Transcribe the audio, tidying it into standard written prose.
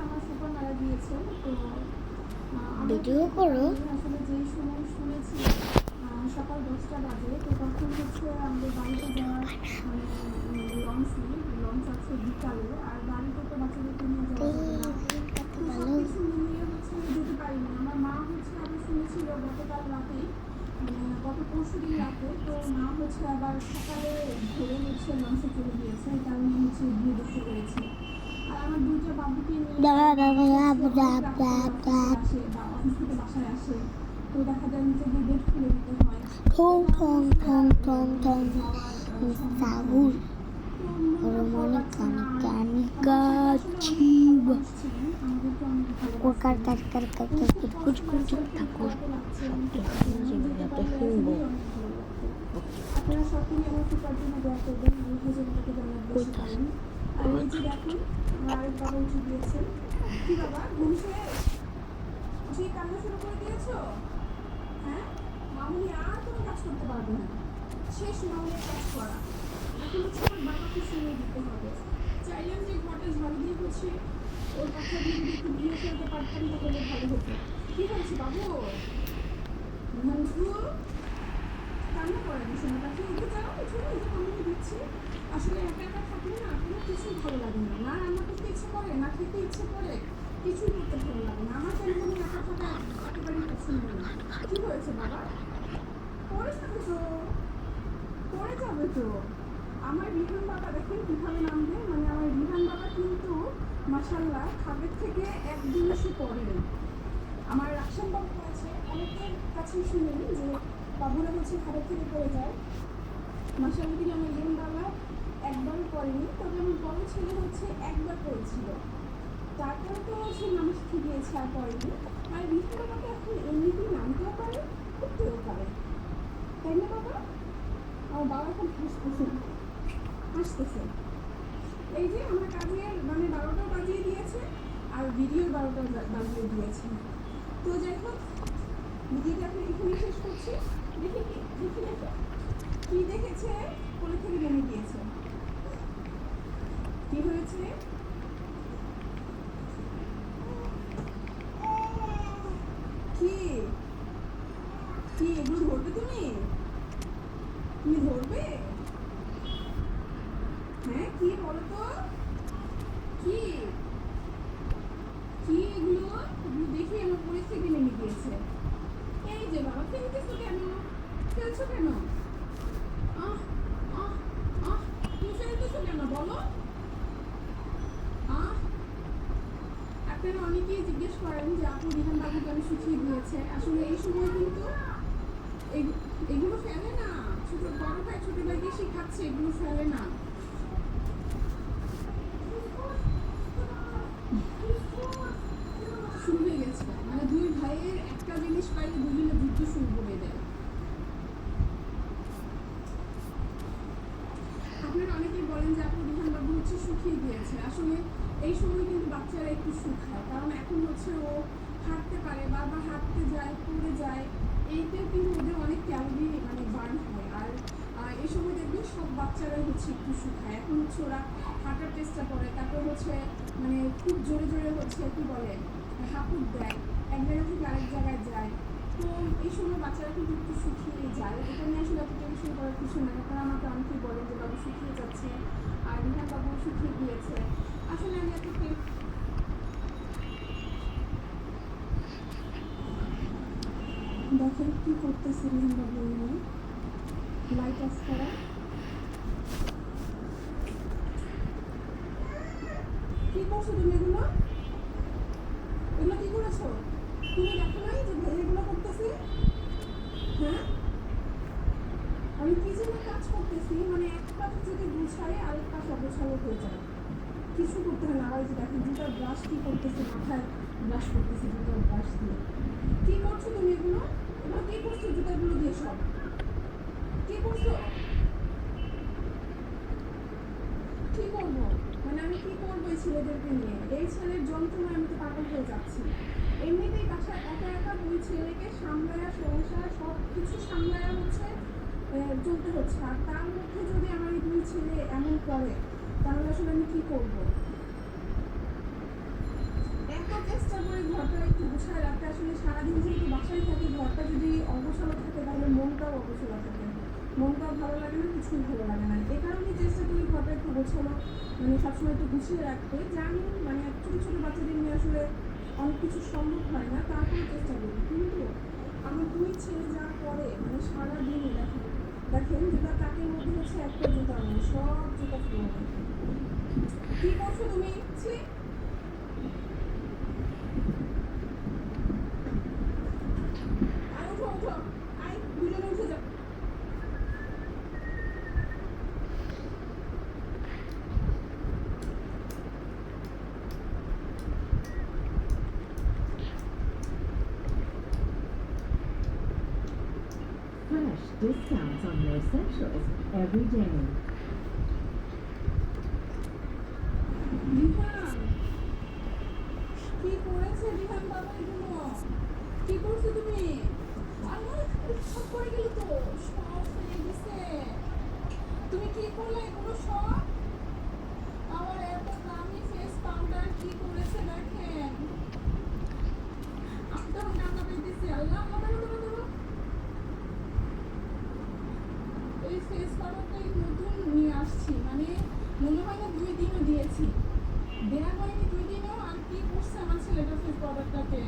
আমার সুপার মারা গিয়েছে। তো ভিডিও করো। আসলে যেই সময় শুনেছি সকাল 10টা বাজে, তো তখন হচ্ছে আমাদের বাড়িতে যাওয়ার মানে লঞ্চ আছে বিকালে, আর গাড়িতে তো বাচ্চাদেরকে নিয়ে যাওয়া যাবে না। তো সব কিছু মিলিয়ে হচ্ছে যেতে পারিনি। আমার মা হচ্ছে আবার শুনেছিল গতকাল রাতেই, গত পরশুদিন রাতে, তো মা হচ্ছে আবার সকালে ধরে হচ্ছে লঞ্চে চলে গিয়েছে, এই কারণে হচ্ছে গিয়ে দেখতে পেরেছি। আর আমার দুইটা বাবুকে নিয়ে আসে বা অফিস থেকে বাসায় আসে, তো দেখা যায় নিচে গিয়ে গেট খুলে দিতে হয়। সাবুর মনে কানে কানে গাছি ওকার কার কার কার কার কুচ কুচ ঠাকুর শব্দ যেগুলোতে শুনবো আপনারা সকলেই আমার কৃপার জন্য দোয়া করবেন, আল্লাহ যেন তাকে জান্নাত করেন। আর এই যে দেখুন আমার আরেক বাবা উঠে গিয়েছেন। কি বাবা ঘুম শেষ? উঠে কান্না শুরু করে দিয়েছো? হ্যাঁ, মামুনি আর কোনো কাজ করতে পারবে না, শেষ মামুনির কাজ করা। এখন হচ্ছে আমার বাবাকে শুনিয়ে দিতে হবে। চাইলাম যে ঘরটা ঝাড়ু দিয়ে হচ্ছে ওর কথা দিয়ে যদি একটু দিয়ে ফেলতে পারতাম তাহলে ভালো হতো। কি হয়েছে বাবু? বন্ধু কান্না করে না, শোনো পাখি, উঠে যাও, উঠে এই যে মামুনি দিচ্ছি। আসলে একা একা থাকলে না কোনো কিছুই ভালো লাগে না, না রান্না করতে ইচ্ছে করে, না খেতে ইচ্ছে করে, কিছুই করতে ভালো লাগে না। আমার কেন মনে একা থাকা একেবারেই পছন্দ না। কি হয়েছে বাবা? পড়ে যাবে তো, পড়ে যাবে তো। আমার রিহান বাবা দেখেন কিভাবে নামবে, মানে আমার রিহান বাবা কিন্তু মাশাআল্লাহ খাবের থেকে একদিনও সে পড়েনি। আমার রাকসান বাবু করেছে, অনেকের কাছেই শুনিনি যে বাবুরা হচ্ছে খাবার থেকে পড়ে যায়। মাশাআল্লাহ দিলে আমার রিহান বাবা একবারও পড়েনি, তবে আমার বড় ছেলে হচ্ছে একবার পড়েছিল, তারপরে তো সে নামা শিখে গিয়েছে আর পড়েনি। আর রিহান বাবাকে এখন এমনিতেই নামতেও পারে, উঠতেও পারে, তাই না বাবা? আমার বাবা এখন হাসতেছে। এই যে আমার কাজের মানে 12টাও বাজিয়ে দিয়েছে আর ভিডিওর 12টাও বাজিয়ে দিয়েছে। তো যাই হোক, ভিডিওটা আপনি এখানেই শেষ করছি। দেখি কি দেখেছে, কোলে থেকে নেমে গিয়েছে। কি হয়েছে? কি কি এগুলো ধরবে তুমি? তুমি ধরবে? হ্যাঁ কি বলো তো, কি কি এগুলো? এগুলো দেখি আমার কোলে থেকে নেমে গিয়েছে। এই যে বাবা, খেলতেছো কেন? খেলছো কেন? আহ আহ আহ তুমি ফেলতেছো কেন বলো? আহ আপনারা অনেকেই জিজ্ঞেস করেন যে আপু রিহান বাবু কেন শুকিয়ে দিয়েছে। আসলে এই সময় কিন্তু এগুলো ফেলে না, বড় ভাই ছোট ভাইকে শিখাচ্ছে, এগুলো ফেলে না। শুরু হয়ে গেছে, মানে দুই ভাইয়ের একটা জিনিস পাইলে দুজনে যুদ্ধ শুরু করে দেয়। আপনারা অনেকেই বলেন যে আপু রিহান বাবু হচ্ছে শুকিয়ে গিয়েছে। আসলে এই সময় কিন্তু বাচ্চারা একটু শুকায়, কারণ এখন হচ্ছে ও হাঁটতে পারে, বারবার হাঁটতে যায়, পড়ে যায়, এইতেও কিন্তু ওদের অনেক ক্যালোরি মানে বার্ন হয়। আর এই সময় দেখবেন সব বাচ্চারাই হচ্ছে একটু শুকায়। এখন হচ্ছে ওরা হাঁটার চেষ্টা করে, তারপর হচ্ছে মানে খুব জোরে জোরে হচ্ছে কি বলে হাঁপুট দেয়, এক জায়গা থেকে আরেক জায়গায় যায়। তো এই সময় বাচ্চারা কিন্তু একটু শুকিয়ে যায়। এটা নিয়ে আসলে এত টেনশন করার কিছু না। আপনারা আমাকে অনেকেই বলেন যে বাবু শুকিয়ে যাচ্ছে আর রিহান বাবু শুকিয়ে গিয়েছে। আসলে আমি এত দেখেন কি করতেছে রিহান বাবু, লাইট অফ করা। কি করছো তুমি এগুলো? এগুলো কি করেছো? তুমি দেখো নাই যে ভাই এগুলো করতেছি? হ্যাঁ, আমি কি যেন কাজ করতেছি, মানে এক পাশ যদি গুছাই আরেক পাশ অগোছালো হয়ে যায়, কিছু করতে হয় না। আর যে দেখেন জুতার ব্রাশ কি করতেছে, মাথায় ব্রাশ করতেছে জুতার ব্রাশ দিয়ে। কি করছো তুমি এগুলো? এগুলো কি করছো জুতাগুলো দিয়ে? সব কি করছো? কি করবো মানে আমি কি করবো এই ছেলেদেরকে নিয়ে? এই ছেলের যন্ত্রণায় আমি তো পাগল হয়ে যাচ্ছি। এমনিতেই বাসায় একা একা দুই ছেলেকে সামলায়া, সংসার সব কিছু সামলায়া হচ্ছে চলতে হচ্ছে, আর তার মধ্যে যদি আমার এই দুই ছেলে এমন করে তাহলে আসলে আমি কি করবো? ঘরটা একটু গুছায় রাখতে। আসলে সারাদিন যেহেতু বাসায় থাকি, ঘরটা যদি অগোছালো থাকে তাহলে মনটাও অগোছালো থাকে, মনটাও ভালো লাগে না, কিছুই ভালো লাগে না। এই কারণেই চেষ্টা করি ঘরটা একটু গোছানো, মানে সবসময় একটু গুছিয়ে রাখতে। জানি মানে ছোটো ছোটো বাচ্চাদের নিয়ে আসলে অনেক কিছু সম্ভব হয় না, তারপরে চেষ্টা করি। কিন্তু আমার দুই ছেলে যা করে মানে সারাদিনই দেখেন দেখেন জুতা তাকের মধ্যে হচ্ছে একটা জুতা নেই, সব জুতা ফেলে দেয়। কি করছো তুমি? ছি! আয় উঠো উঠো, আয় দুজনে উঠে যাও। Flash discounts on your essentials every day. Rihan, কি করেছে রিহান বাবা এগুলো? কি করছো তুমি? আমার সব পড়ে গেল তো, সব ফেলে দিছে। তুমি কি করলে এগুলো সব? আমার এত দামি ফেস পাউডার কি করেছে দেখেন। আমি তখন কান্না পেয়েছি, আল্লাহ আমার এই ফেস পাউডারটাই নতুন নিয়ে আসছি, মানে মনে হয় না 2 দিনও দিয়েছি, দেয়া হয়নি 2 দিনও। আর কি করছে আমার ছেলেটা ফেস পাউডারটাকে।